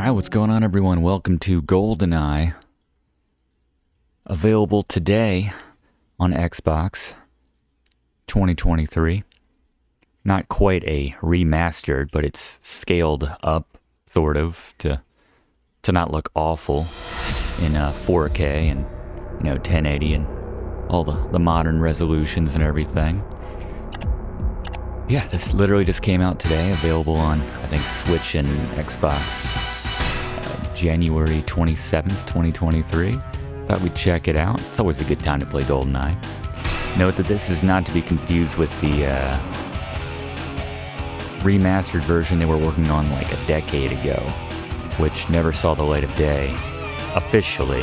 Alright, what's going on everyone? Welcome to GoldenEye. Available today on Xbox 2023. Not quite a remastered, but it's scaled up, sort of, to not look awful in 4K and 1080 and all the modern resolutions and everything. Yeah, this literally just came out today, available on, I think, Switch and Xbox January 27th, 2023. Thought we'd check it out. It's always a good time to play GoldenEye. Note that this is not to be confused with the remastered version they were working on like a decade ago, which never saw the light of day officially.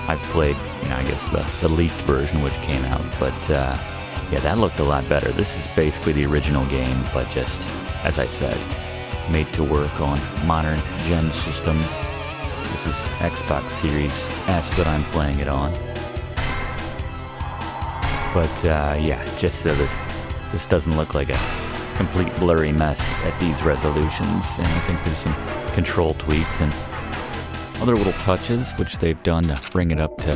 I've played, I guess the leaked version which came out, but yeah, that looked a lot better. This is basically the original game, but just, as I said, made to work on modern gen systems. This is Xbox Series S that I'm playing it on. But yeah, just so that this doesn't look like a complete blurry mess at these resolutions. And I think there's some control tweaks and other little touches which they've done to bring it up to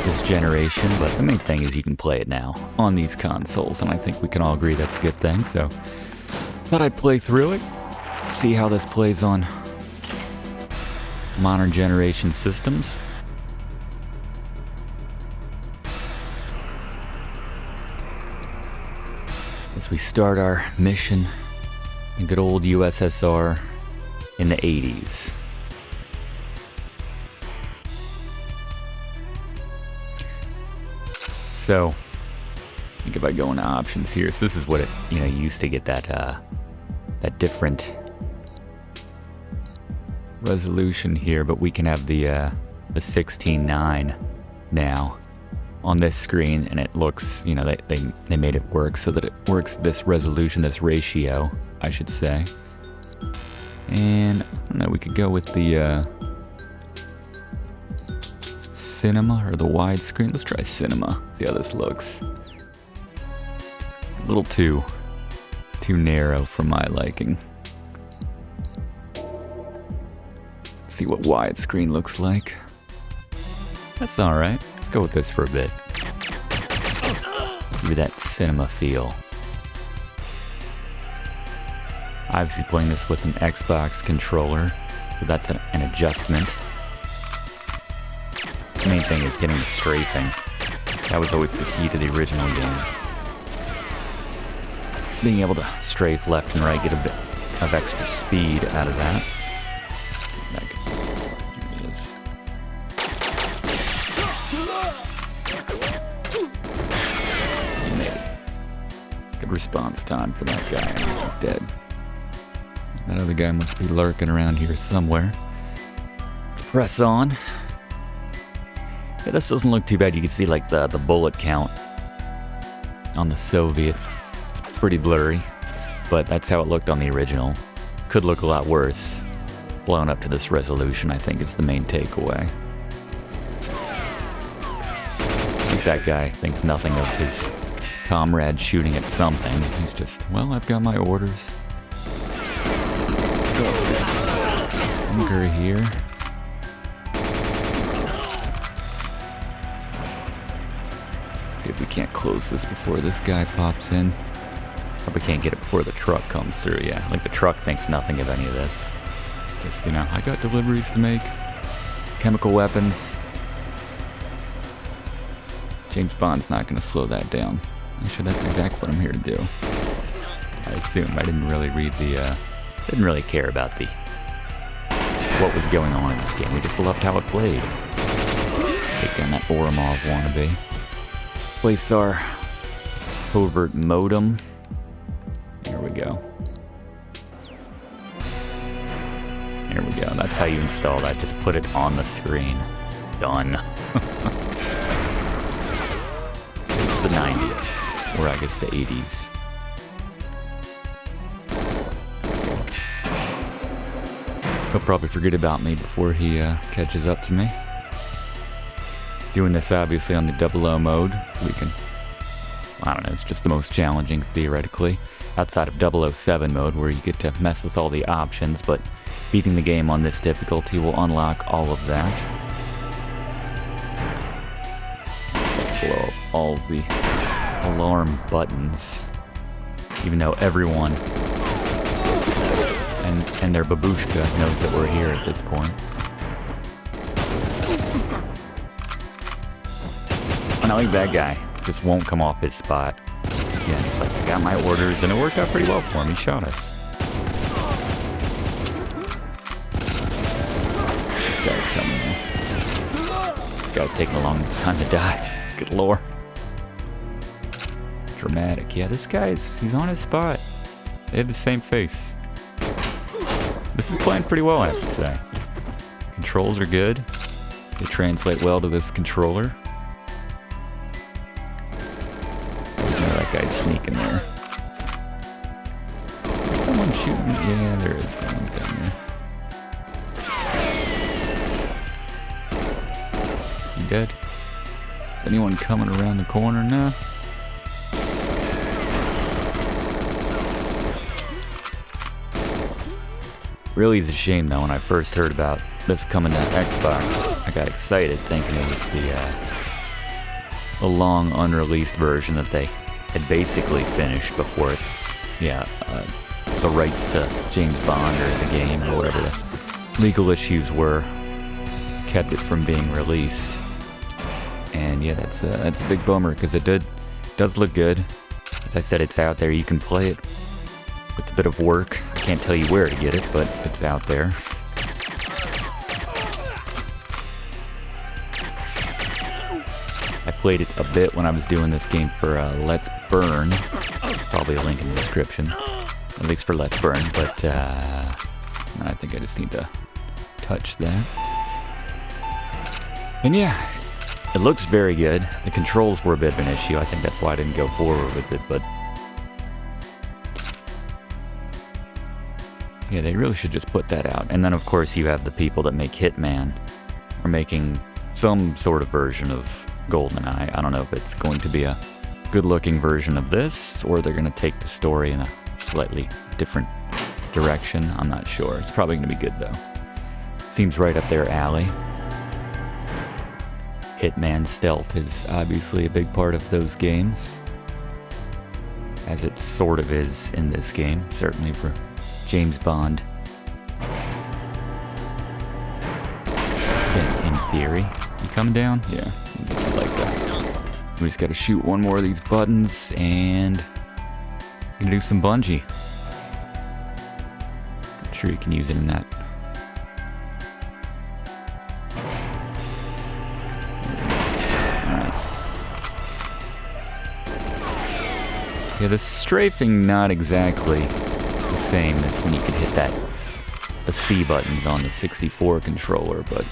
this generation. But the main thing is you can play it now on these consoles, and I think we can all agree that's a good thing. So thought I'd play through it, see how this plays on modern generation systems. As we start our mission in good old USSR in the 80s. So, I think if I go into options here, so this is what it, you used to get that different resolution here, but we can have the 16:9 now on this screen, and it looks, they made it work so that it works this resolution, this ratio, I should say. And I don't know, we could go with the cinema or the widescreen. Let's try cinema. See how this looks. A little too narrow for my liking. See what widescreen looks like. That's alright. Let's go with this for a bit. Give you that cinema feel. Obviously playing this with an Xbox controller, so that's an adjustment. The main thing is getting the strafing. That was always the key to the original game. Being able to strafe left and right, get a bit of extra speed out of that. Response time for that guy. He's dead. That other guy must be lurking around here somewhere. Let's press on. Yeah, this doesn't look too bad. You can see like the bullet count on the Soviet. It's pretty blurry, but that's how it looked on the original. Could look a lot worse. Blown up to this resolution, I think, is the main takeaway. I think that guy thinks nothing of his comrade shooting at something. He's just, well, I've got my orders. Go up to this bunker here. See if we can't close this before this guy pops in. Probably can't get it before the truck comes through. Yeah, like the truck thinks nothing of any of this. Just, I got deliveries to make. Chemical weapons. James Bond's not going to slow that down. Actually, that's exactly what I'm here to do. I assume. I didn't really read didn't really care about what was going on in this game. We just loved how it played. Take down that Oromov wannabe. Place our covert modem. There we go. There we go. That's how you install that. Just put it on the screen. Done. It's the 90s. Or I guess the 80s. He'll probably forget about me before he catches up to me. Doing this obviously on the 00 mode, so we can, I don't know, it's just the most challenging theoretically, outside of 007 mode where you get to mess with all the options, but beating the game on this difficulty will unlock all of that. So blow up all of the alarm buttons, even though everyone and their babushka knows that we're here at this point. And I think that guy just won't come off his spot. Yeah, he's like, I got my orders, and it worked out pretty well for him. He shot us. This guy's coming in. This guy's taking a long time to die. Good lord. Dramatic. Yeah, this he's on his spot. They have the same face. This is playing pretty well, I have to say. Controls are good. They translate well to this controller. That guy's sneaking there. Is someone shooting? Yeah, there is someone down there. You dead? Anyone coming around the corner now? Really is a shame though, when I first heard about this coming to Xbox, I got excited thinking it was the long unreleased version that they had basically finished before it, the rights to James Bond or the game or whatever the legal issues were kept it from being released. And yeah, that's a big bummer because it does look good. As I said, it's out there. You can play it with a bit of work. I can't tell you where to get it, but it's out there. I played it a bit when I was doing this game for Let's Burn. Probably a link in the description, at least for Let's Burn, but I think I just need to touch that. And yeah, it looks very good. The controls were a bit of an issue. I think that's why I didn't go forward with it, but yeah, they really should just put that out. And then of course you have the people that make Hitman are making some sort of version of GoldenEye. I don't know if it's going to be a good-looking version of this, or they're going to take the story in a slightly different direction. I'm not sure. It's probably going to be good, though. Seems right up their alley. Hitman stealth is obviously a big part of those games, as it sort of is in this game, certainly for James Bond. In theory. You coming down? Yeah, I think you like that. We just gotta shoot one more of these buttons and gonna do some bungee. I'm sure you can use it in that. Alright. Yeah, the strafing not exactly the same as when you could hit the C buttons on the 64 controller, but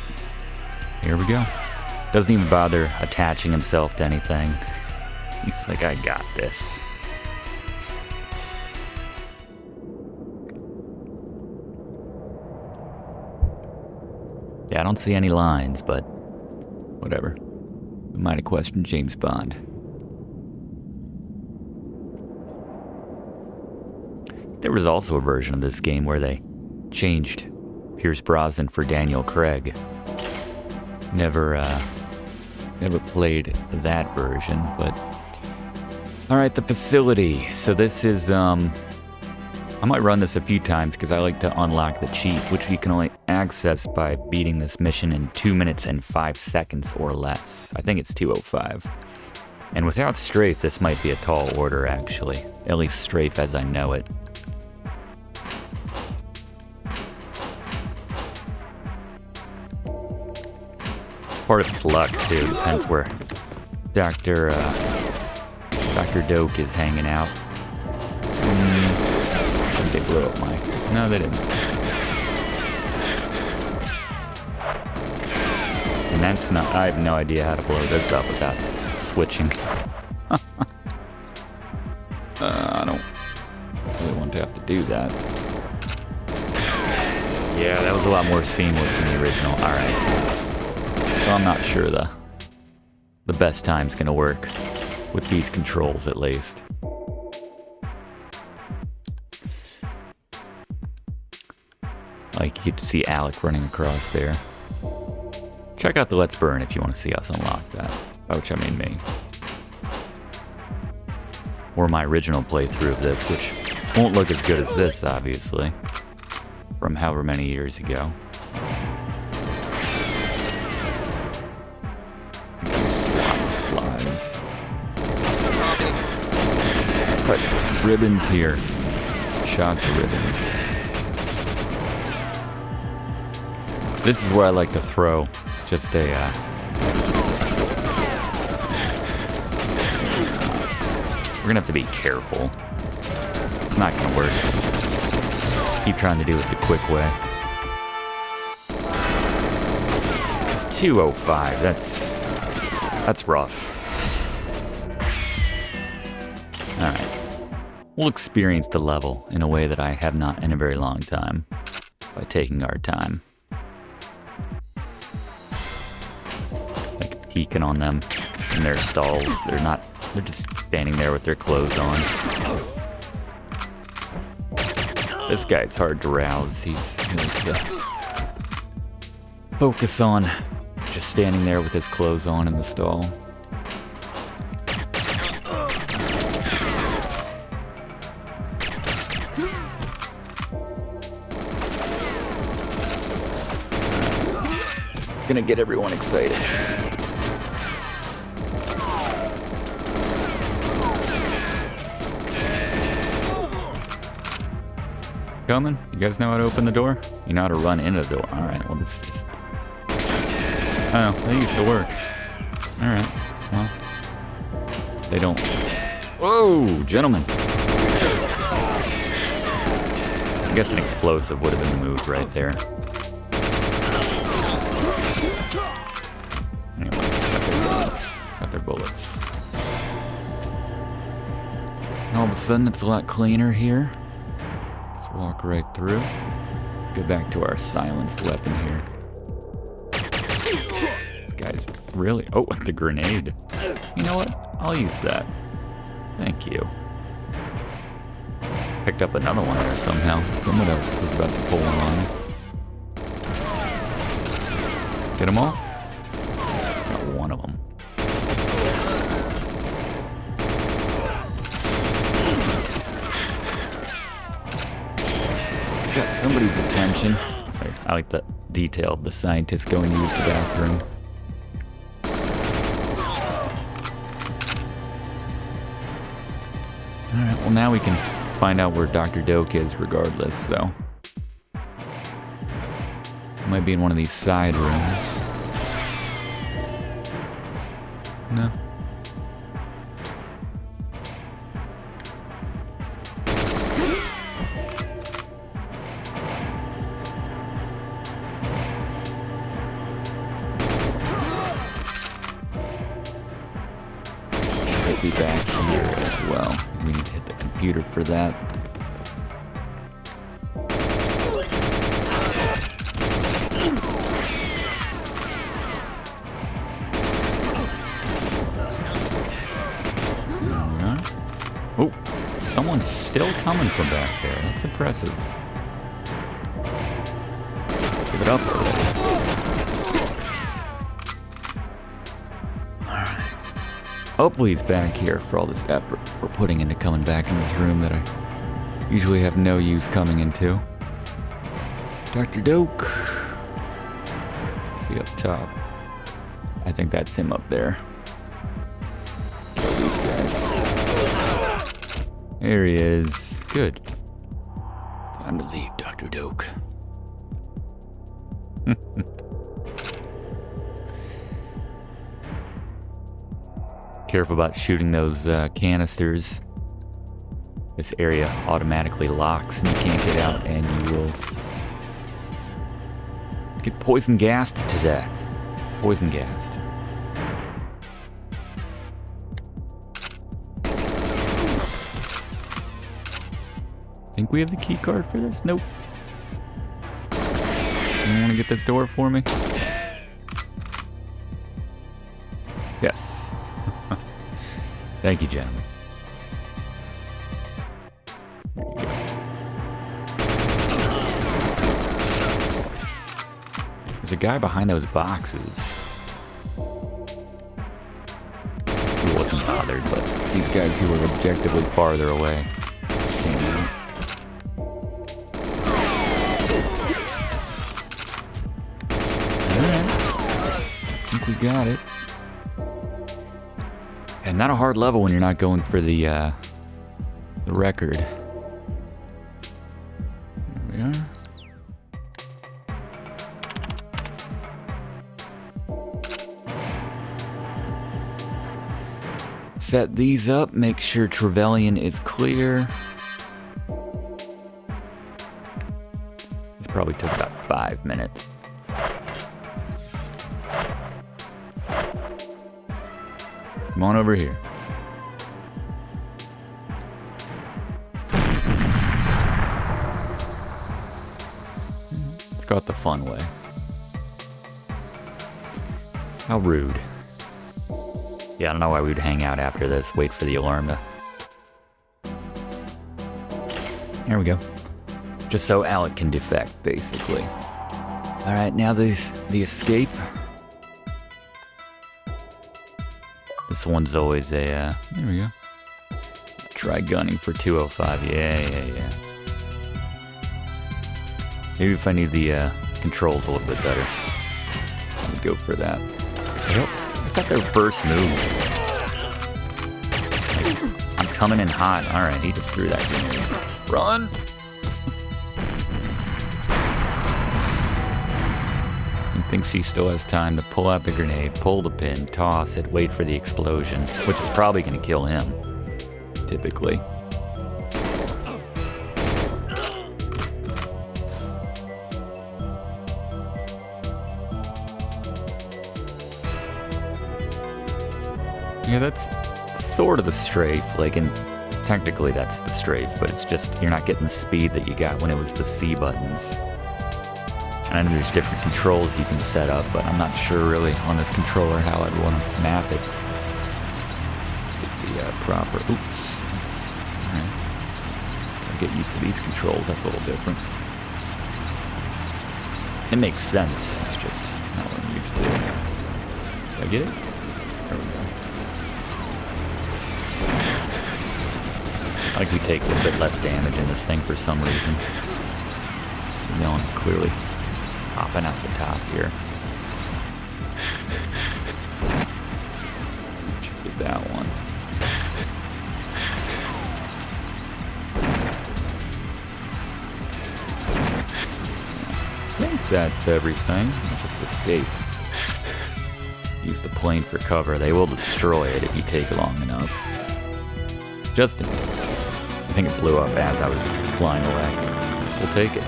here we go. Doesn't even bother attaching himself to anything. He's like, I got this. Yeah, I don't see any lines, but whatever. We might have questioned James Bond. There was also a version of this game where they changed Pierce Brosnan for Daniel Craig. Never played that version, but alright, the facility. So this is, I might run this a few times because I like to unlock the cheat, which you can only access by beating this mission in 2 minutes and 5 seconds or less. I think it's 2:05. And without strafe, this might be a tall order, actually. At least strafe as I know it. Part of it's luck, too. Depends where Dr. Doak is hanging out. I think they blew up my... No, they didn't. And that's not... I have no idea how to blow this up without switching. I don't really want to have to do that. Yeah, that was a lot more seamless than the original. Alright. So I'm not sure the best time's gonna work with these controls, at least. Like, you get to see Alec running across there. Check out the Let's Burn if you want to see us unlock that. By which I mean me. Or my original playthrough of this, which won't look as good as this, obviously. From however many years ago. Got swat flies. Cut ribbons here. Shot the ribbons. This is where I like to throw just a we're gonna have to be careful. It's not gonna work. Keep trying to do it the quick way. It's 205. That's rough. All right. We'll experience the level in a way that I have not in a very long time by taking our time. Like peeking on them in their stalls. They're just standing there with their clothes on. This guy's hard to rouse. He likes to focus on just standing there with his clothes on in the stall. Gonna get everyone excited. Coming? You guys know how to open the door? You know how to run into the door. Alright, well this is just... Oh, they used to work. Alright, well... They don't... Whoa, gentlemen! I guess an explosive would have been the move right there. Anyway, got their bullets. And all of a sudden it's a lot cleaner here. Let's walk right through. Go back to our silenced weapon here. This guy's really... Oh, the grenade. You know what? I'll use that. Thank you. Picked up another one there somehow. Someone else was about to pull one on me. Get them all? Got one of them. Got somebody's attention. I like the detail of the scientist going to use the bathroom. Alright, well now we can find out where Dr. Doak is regardless, so... Might be in one of these side rooms. No. Might be back here as well. We need to hit the computer for that. Oh, someone's still coming from back there. That's impressive. Give it up already. Alright. Hopefully he's back here for all this effort we're putting into coming back in this room that I usually have no use coming into. Dr. Doak. Be up top. I think that's him up there. Kill these guys. There he is. Good. Time to leave, Dr. Doak. Careful about shooting those canisters. This area automatically locks and you can't get out, and you will get poison gassed to death. Poison gassed. Think we have the key card for this? Nope. You want to get this door for me? Yes. Thank you, gentlemen. There you go. There's a guy behind those boxes. He wasn't bothered, but these guys who were objectively farther away came out. Alright. I think we got it. And not a hard level when you're not going for the record. There we are. Set these up, make sure Trevelyan is clear. This probably took about 5 minutes. Come on over here. Let's go out the fun way. How rude. Yeah, I don't know why we'd hang out after this, wait for the alarm to... There we go. Just so Alec can defect, basically. Alright, now the escape. This one's always a, there we go. Try gunning for 205, yeah. Maybe if I need the controls a little bit better, I would go for that. Yep. Is that their first move? I'm coming in hot. Alright, he just threw that grenade. Run! He thinks he still has time to pull out the grenade, pull the pin, toss it, wait for the explosion, which is probably going to kill him, typically. Yeah, that's sort of the strafe, like, and technically that's the strafe, but it's just, you're not getting the speed that you got when it was the C buttons. And I know there's different controls you can set up, but I'm not sure really on this controller how I'd want to map it. Let's get the proper, oops, that's, alright. Gotta get used to these controls, that's a little different. It makes sense, it's just not what I'm used to. Did I get it? There we go. I think we take a little bit less damage in this thing for some reason. You know, I'm clearly popping out the top here. Get that one. I think that's everything. I'll just escape. Use the plane for cover. They will destroy it if you take long enough. Just in time. I think it blew up as I was flying away. We'll take it.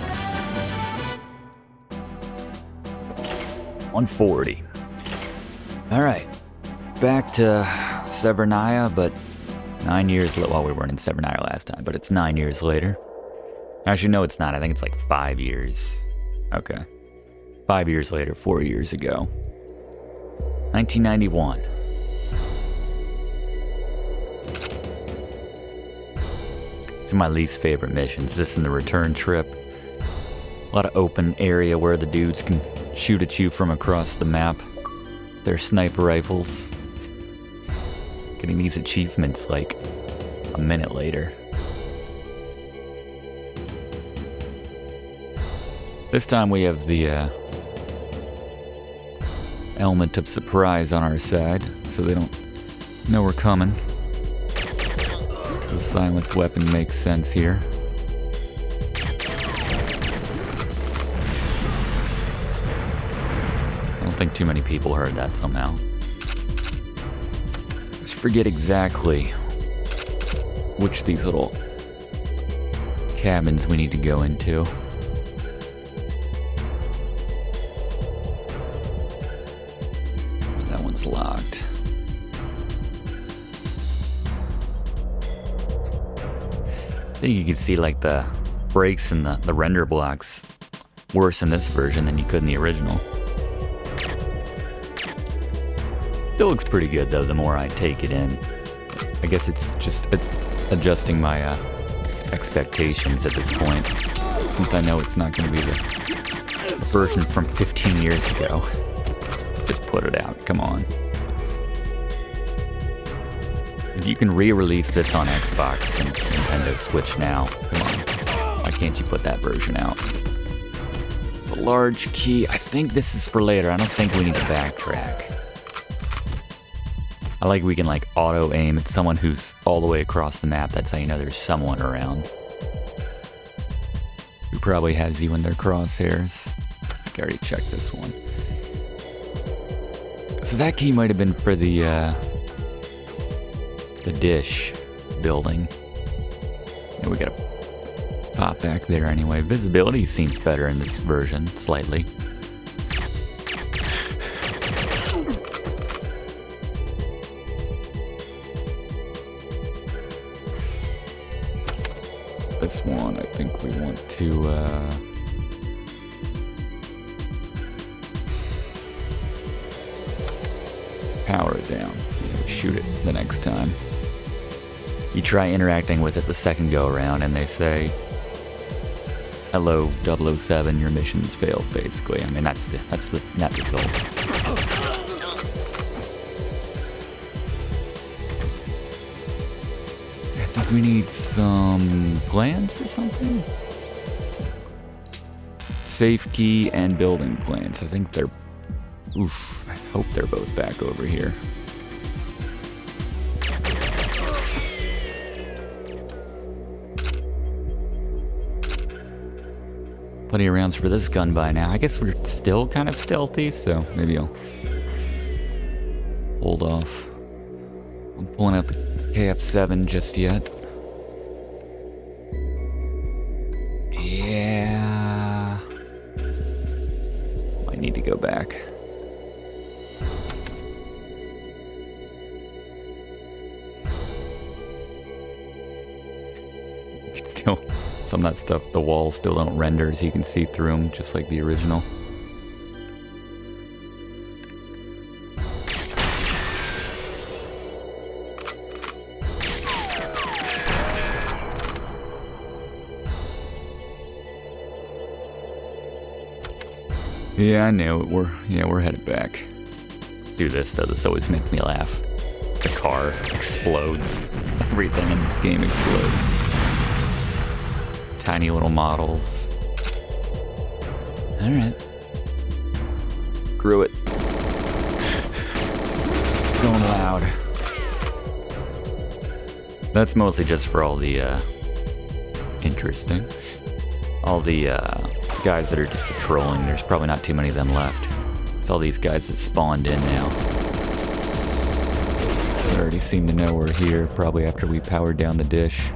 140. Alright. Back to Severnaya, but 9 years later. Well, we weren't in Severnaya last time, but it's 9 years later. Actually, no, it's not. I think it's like 5 years. Okay. 5 years later, 4 years ago. 1991. These are my least favorite missions. This and the return trip. A lot of open area where the dudes can shoot at you from across the map. Their sniper rifles. Getting these achievements like a minute later. This time we have the element of surprise on our side, so they don't know we're coming. The silenced weapon makes sense here. I don't think too many people heard that somehow. Just forget exactly which these little cabins we need to go into. That one's locked. I think you can see like the brakes and the render blocks worse in this version than you could in the original. Still looks pretty good though the more I take it in. I guess it's just adjusting my expectations at this point, since I know it's not going to be the a version from 15 years ago. Just put it out, come on. You can re-release this on Xbox and Nintendo Switch now. Come on. Why can't you put that version out? The large key, I think this is for later. I don't think we need to backtrack. I like we can like auto aim at someone who's all the way across the map. That's how you know there's someone around. Who probably has you in their crosshairs. I already checked this one. So that key might have been for the dish building. And we gotta pop back there anyway. Visibility seems better in this version, slightly. This one, I think we want to power it down. Shoot it the next time. You try interacting with it the second go around and they say, "Hello, 007, your mission's failed," basically. I mean, that's the net result. I think we need some plans or something? Safe key and building plans. I think they're... Oof, I hope they're both back over here. Plenty of rounds for this gun by now. I guess we're still kind of stealthy, so maybe I'll hold off. I'm pulling out the KF7 just yet. Yeah. Might need to go back. Still, some of that stuff, the walls still don't render, so you can see through them just like the original. Yeah, I know. We're headed back. Do this though. This always makes me laugh. The car explodes. Everything in this game explodes. Tiny little models. All right. Screw it. Going loud. That's mostly just for all the interesting. All the guys that are just patrolling. There's probably not too many of them left. It's all these guys that spawned in now. They already seem to know we're here, probably after we powered down the dish.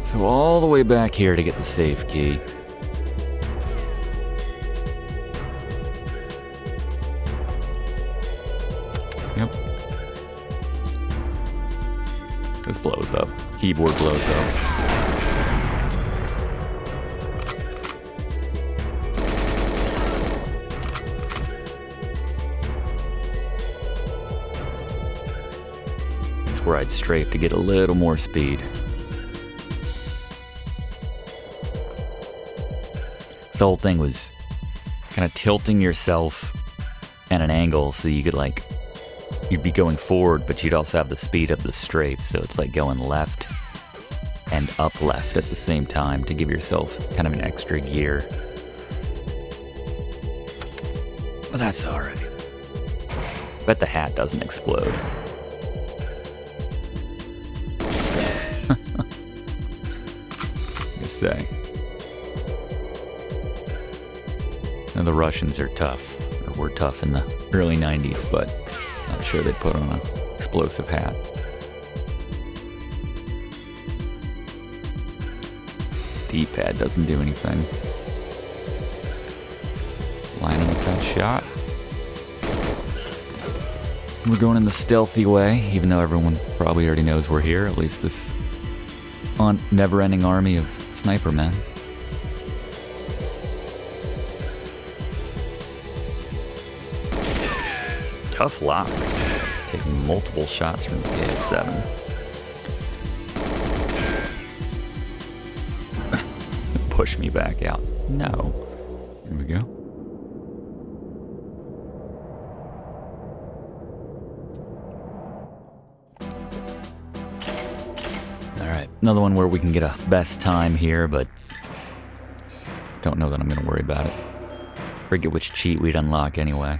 So all the way back here to get the safe key. Yep. This blows up. Keyboard blows up. That's where I'd strafe to get a little more speed. This whole thing was kind of tilting yourself at an angle so you could like, you'd be going forward, but you'd also have the speed of the strafe. So it's like going left and up left at the same time to give yourself kind of an extra gear. But that's all right. Bet the hat doesn't explode. I say. Now the Russians are tough, or were tough in the early 90s, but not sure they'd put on an explosive hat. D-pad doesn't do anything. Lining up that shot. We're going in the stealthy way, even though everyone probably already knows we're here, at least this never-ending army of sniper men. Tough locks, taking multiple shots from the KF7. push me back out. No. Here we go. Alright, another one where we can get a best time here, but don't know that I'm going to worry about it. Forget which cheat we'd unlock anyway.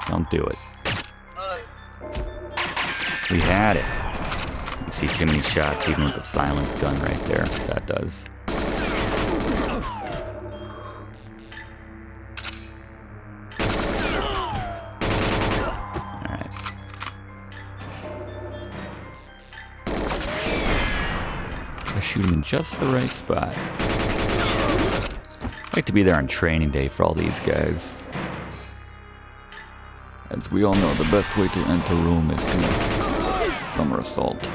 Don't do it. We had it. You see too many shots even with the silence gun right there. That does. Alright. I shoot him in just the right spot. I like to be there on training day for all these guys. As we all know, the best way to enter Rome is to bomber assault.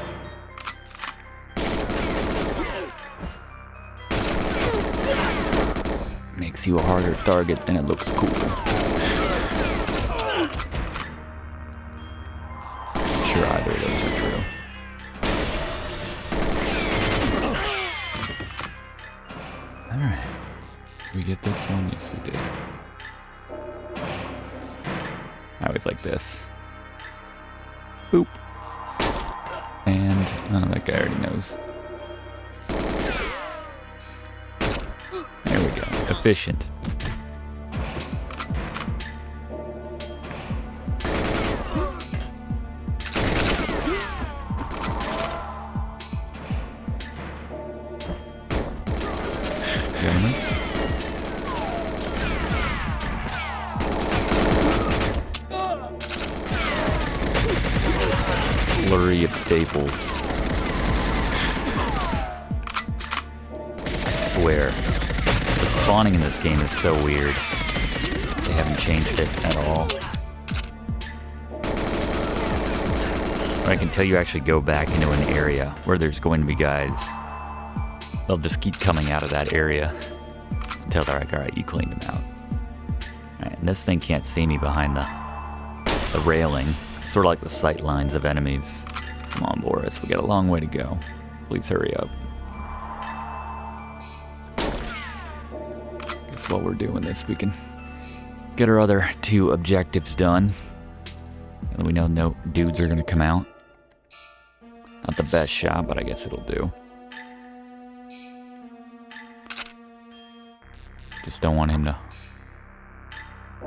Makes you a harder target and it looks cool. I'm sure either of those are true. Alright. Did we get this one? Yes, we did. I always like this. Boop. And, oh, that guy already knows. There we go. Efficient. Gentlemen. Flurry of staples. I swear, the spawning in this game is so weird. They haven't changed it at all. But I can tell you actually go back into an area where there's going to be guys. They'll just keep coming out of that area until they're like, alright, you cleaned them out. Alright, and this thing can't see me behind the railing. Sort of like the sight lines of enemies. Come on, Boris, we got a long way to go. Please hurry up. Guess while we're doing this, we can get our other two objectives done. And we know no dudes are gonna come out. Not the best shot, but I guess it'll do. Just don't want him to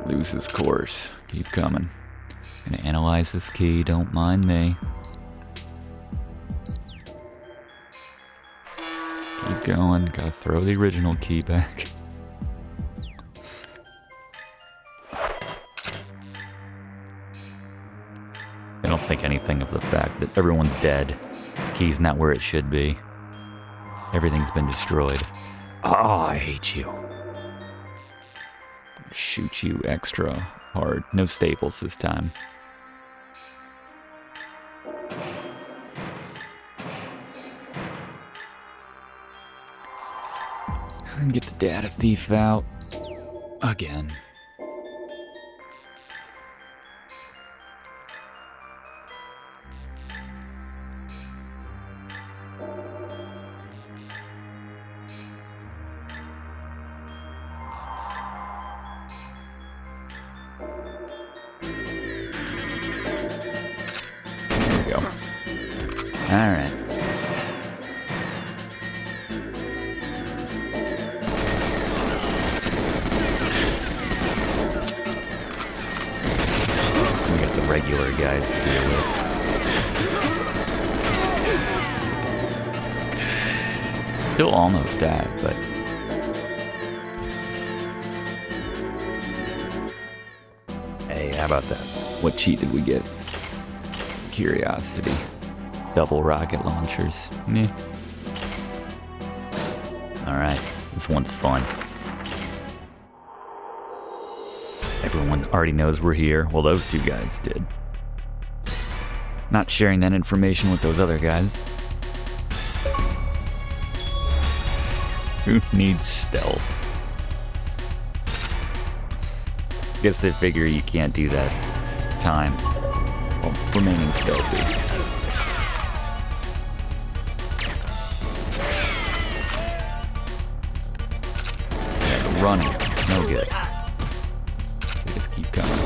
lose his course. Keep coming. Gonna analyze this key, don't mind me. Keep going, gotta throw the original key back. I don't think anything of the fact that everyone's dead. Key's not where it should be. Everything's been destroyed. Oh, I hate you. Shoot you extra hard. No staples this time. And get the data thief out again. There we go. All right. Regular guys to deal with. Still almost died, but hey, how about that? What cheat did we get? Curiosity. Double rocket launchers. Meh. Alright, this one's fun. Everyone already knows we're here. Well, those two guys did. Not sharing that information with those other guys. Who needs stealth? Guess they figure you can't do that time while remaining stealthy. running. It's no good. They just keep coming.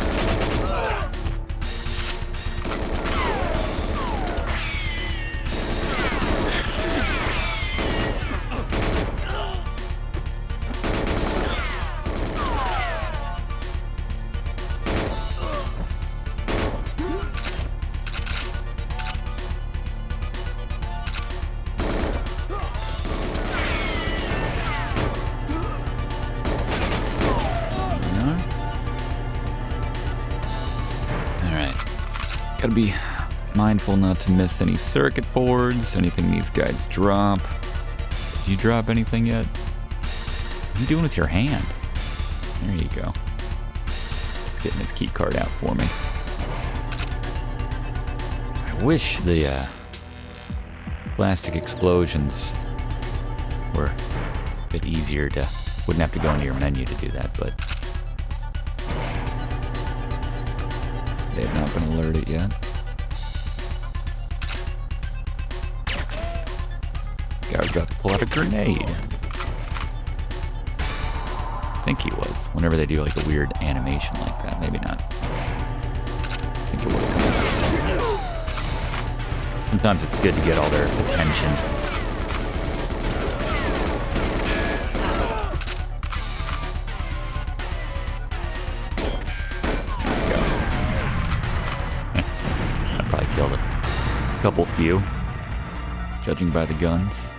Gotta be mindful not to miss any circuit boards, anything these guys drop. Did you drop anything yet? What are you doing with your hand? There you go. He's getting his key card out for me. I wish the plastic explosions were a bit easier to... Wouldn't have to go into your menu to do that, but... They have not been alerted yet. Guy was about to pull out a grenade. I think he was. Whenever they do like a weird animation like that, maybe not. I think it would have come out. Sometimes it's good to get all their attention. Couple few, judging by the guns.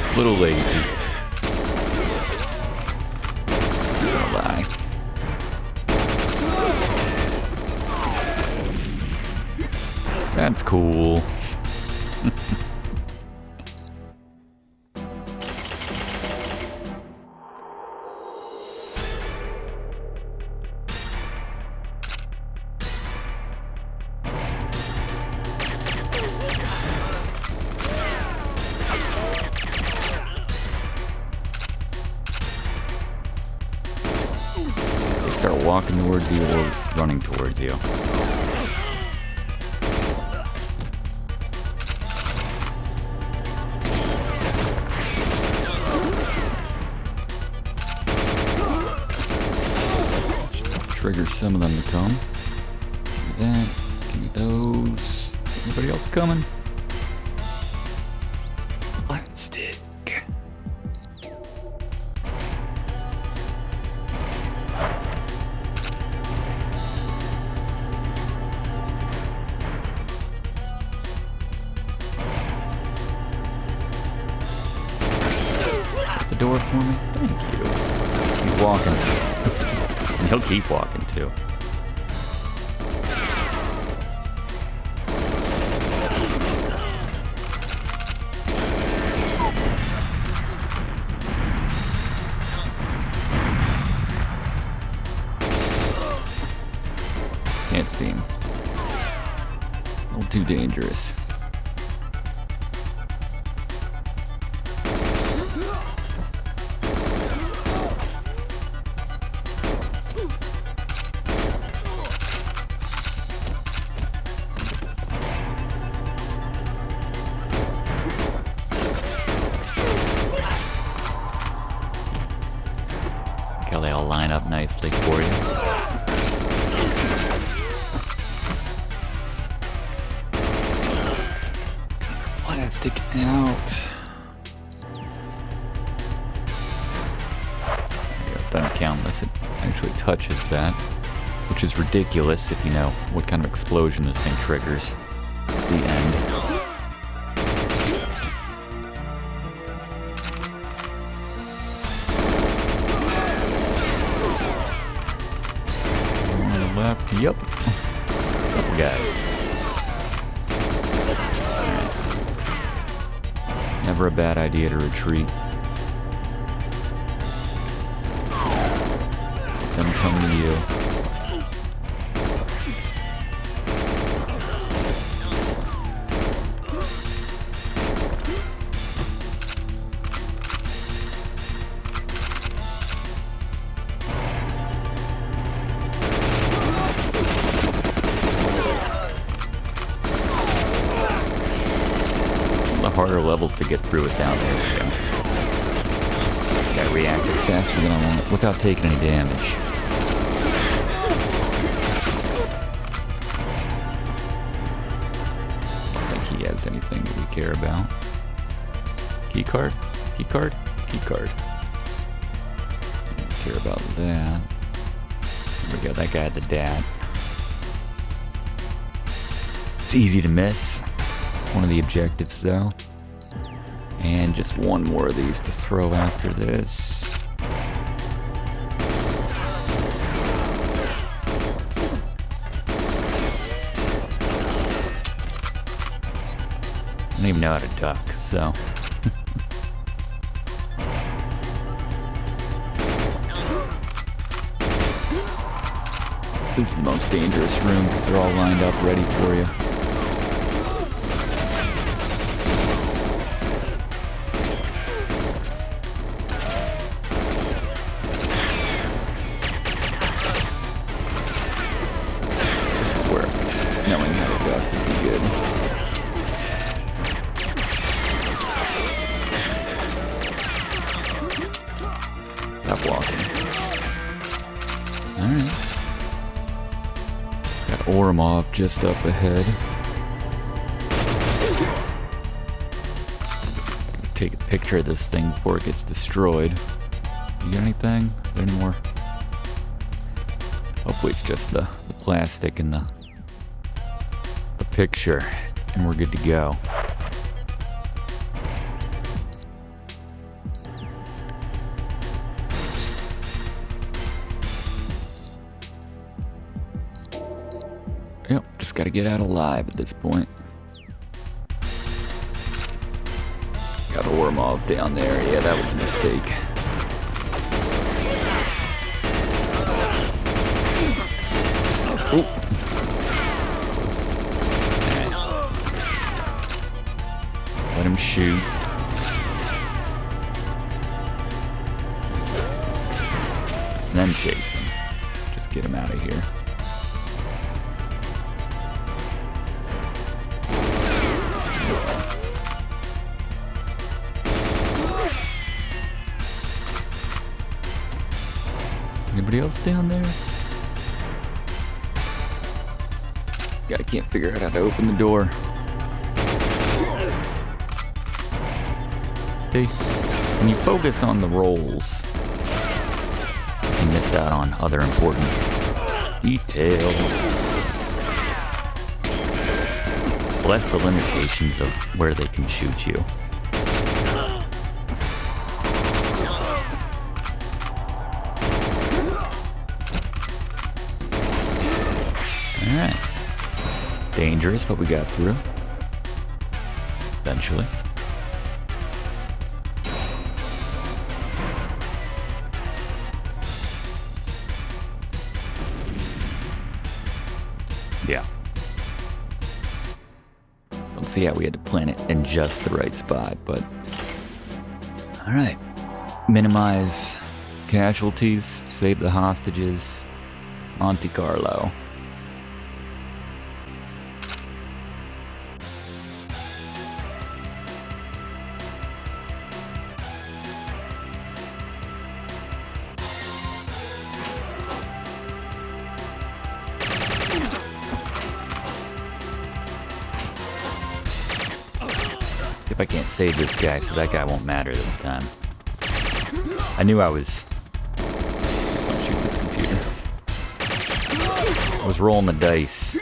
A little lazy. Don't lie. That's cool. They start walking towards you or running towards you. Trigger some of them to come. Give me that. Give me those. Anybody else coming? Plastic. Shut the door for me. Thank you. He's walking. He'll keep walking too. Can't see him. A little too dangerous. They all line up nicely for you. Plastic out. Doesn't count unless it actually touches that, which is ridiculous if you know what kind of explosion this thing triggers at the end. Left, yep. Couple guys. Never a bad idea to retreat. Them come to you. harder levels to get through without there. So. Got reacted faster than I want without taking any damage. Don't think he has anything that we care about. Keycard? Keycard? Keycard. Don't care about that. There we go, that guy had the dat. It's easy to miss. One of the objectives though. And just one more of these to throw after this. I don't even know how to duck, so. This is the most dangerous room because they're all lined up ready for you. This is where knowing how to duck would be good. Stop walking. Alright. Got Ormov just up ahead. Take a picture of this thing before it gets destroyed. You got anything? Is there any more? Hopefully it's just the plastic and the picture, and we're good to go. Yep, just gotta get out alive at this point. Got Ormov down there. Yeah, that was a mistake. Ooh. Let him shoot. And then chase him. Just get him out of here. Anybody else down there? Guy can't figure out how to open the door. See, when you focus on the rolls, you can miss out on other important details. Well, that's the limitations of where they can shoot you. Alright. Dangerous, but we got through. Eventually. Yeah. Don't see how we had to plan it in just the right spot, but... Alright. Minimize casualties, save the hostages. Monte Carlo. If I can't save this guy, so that guy won't matter this time. I knew I was... Don't shoot this computer. I was rolling the dice.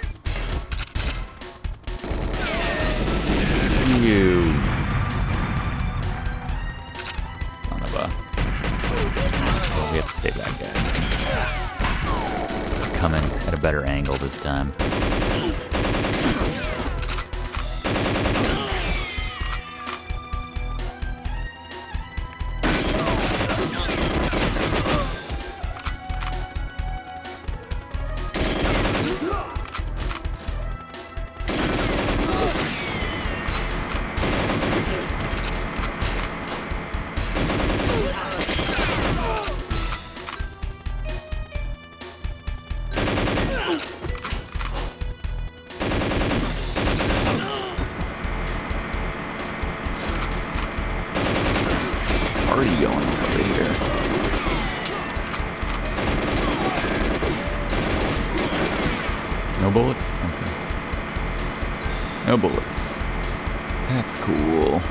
You... Son of a... We have to save that guy. Coming at a better angle this time. No bullets? Okay. No bullets. That's cool.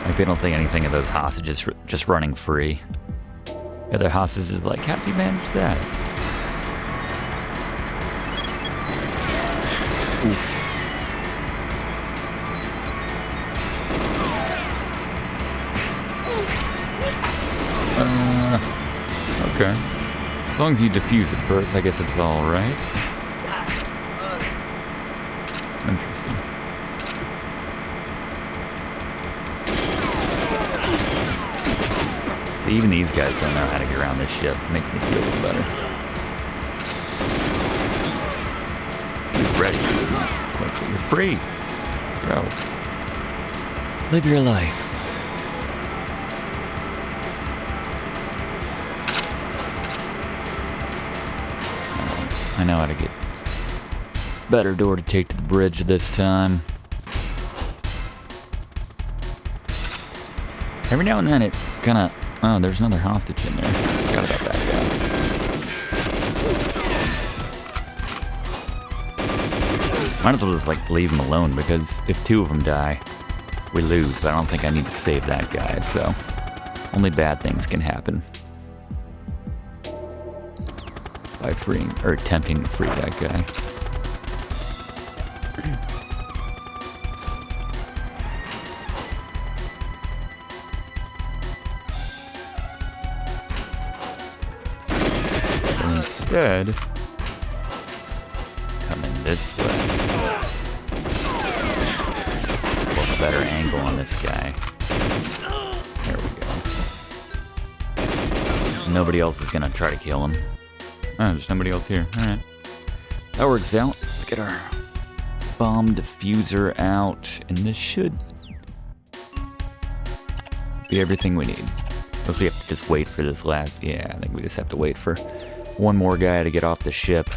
Like, they don't think anything of those hostages just running free. The other hostages are like, how do you manage that? Oof. Okay. As long as you defuse it first, I guess it's alright. Interesting. See, even these guys don't know how to get around this ship. It makes me feel a little better. He's ready. He's not. You're free. Go. Live your life. I know how to get better door to take to the bridge this time. Every now and then it kind of... Oh, there's another hostage in there. Forgot about that guy. Might as well just, like, leave him alone, because if two of them die, we lose. But I don't think I need to save that guy, so... Only bad things can happen. By freeing, or attempting to free that guy. So instead, coming this way. We'll have a better angle on this guy. There we go. Nobody else is gonna try to kill him. Oh, there's somebody else here. Alright. That works out. Let's get our bomb diffuser out. And this should be everything we need. Unless we have to just wait for this last... Yeah, I think we just have to wait for one more guy to get off the ship.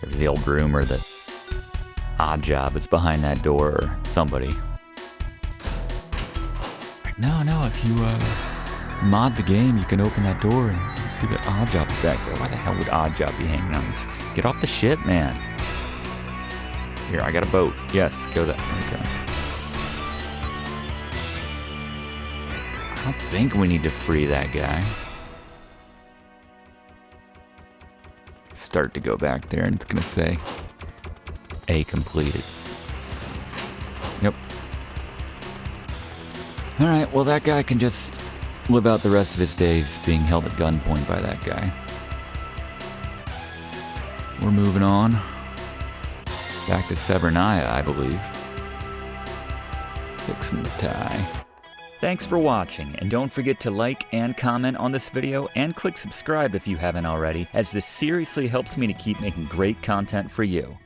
There's the old rumor that Oddjob is behind that door, or somebody. Like, no, if you, mod the game, you can open that door and you see that Oddjob is back there. Why the hell would Oddjob be hanging on this? Get off the ship, man. Here, I got a boat. Yes, go there. Okay. I don't think we need to free that guy. Start to go back there and it's gonna say A completed. Yep. Alright, well that guy can just live out the rest of his days being held at gunpoint by that guy. We're moving on. Back to Severnaya, I believe. Fixing the tie. Thanks for watching, and don't forget to like and comment on this video, and click subscribe if you haven't already, as this seriously helps me to keep making great content for you.